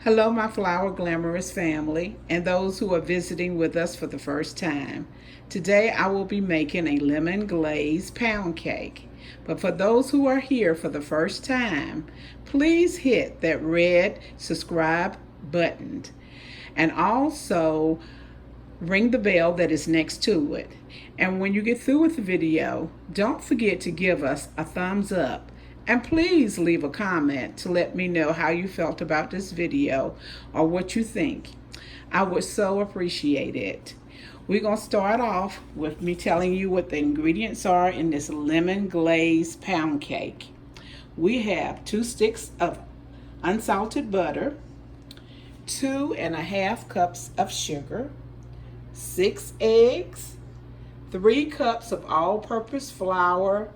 Hello, my Flower Glamorous family, and those who are visiting with us for the first time. Today I will be making a lemon glaze pound cake. But for those who are here for the first time, please hit that red subscribe button and also ring the bell that is next to it. And when you get through with the video, don't forget to give us a thumbs up. And please leave a comment to let me know how you felt about this video or what you think. I would so appreciate it. We're going to start off with me telling you what the ingredients are in this lemon glaze pound cake. We have 2 sticks of unsalted butter, 2.5 cups of sugar, 6 eggs, 3 cups of all-purpose flour,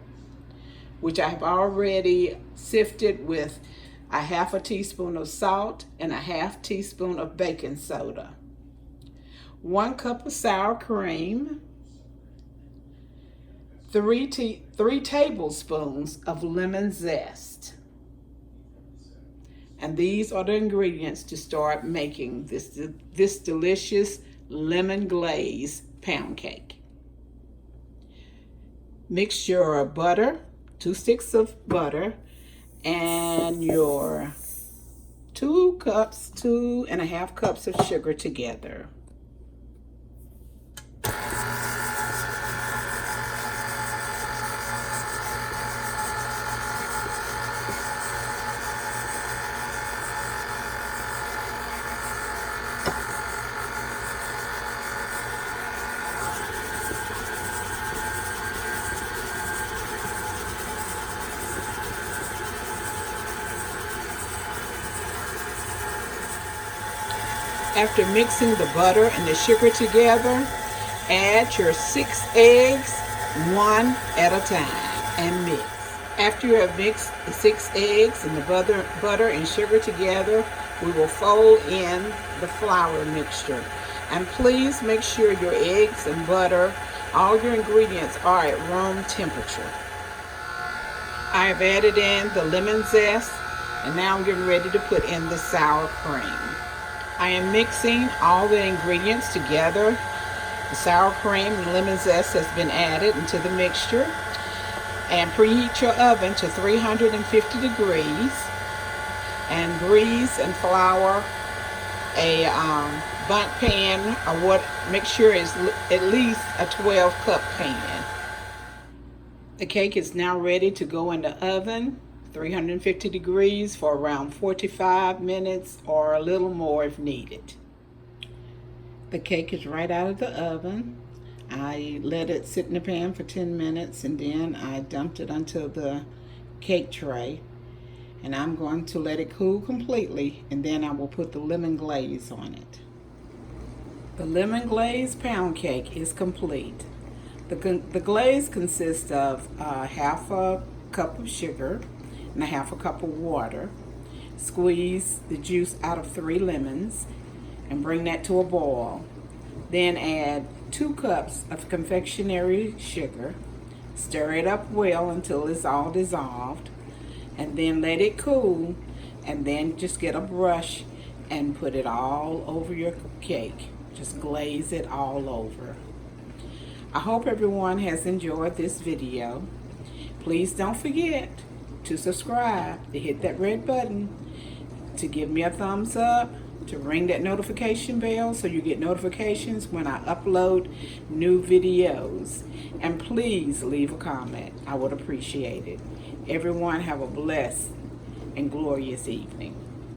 which I have already sifted with a 1/2 teaspoon of salt and a 1/2 teaspoon of baking soda, 1 cup of sour cream, 3 tablespoons of lemon zest. And these are the ingredients to start making this delicious lemon glaze pound cake. Mix your butter, 2 sticks of butter, and your 2.5 cups of sugar together. After mixing the butter and the sugar together, add your 6 eggs, one at a time, and mix. After you have mixed the 6 eggs and the butter and sugar together, we will fold in the flour mixture. And please make sure your eggs and butter, all your ingredients are at room temperature. I have added in the lemon zest, and now I'm getting ready to put in the sour cream. I am mixing all the ingredients together. The sour cream and lemon zest has been added into the mixture. And preheat your oven to 350 degrees. And grease and flour a bundt pan, or what, make sure it's at least a 12-cup pan. The cake is now ready to go in the oven, 350 degrees, for around 45 minutes or a little more if needed. The cake is right out of the oven. I let it sit in the pan for 10 minutes and then I dumped it onto the cake tray. And I'm going to let it cool completely, and then I will put the lemon glaze on it. The lemon glaze pound cake is complete. The glaze consists of 1/2 cup of sugar and 1/2 cup of water. Squeeze the juice out of 3 lemons and bring that to a boil. Then add 2 cups of confectionery sugar. Stir it up well until it's all dissolved, and then let it cool, and then just get a brush and put it all over your cake. Just glaze it all over. I hope everyone has enjoyed this video. Please don't forget to subscribe, to hit that red button, to give me a thumbs up, to ring that notification bell so you get notifications when I upload new videos. And please leave a comment. I would appreciate it. Everyone have a blessed and glorious evening.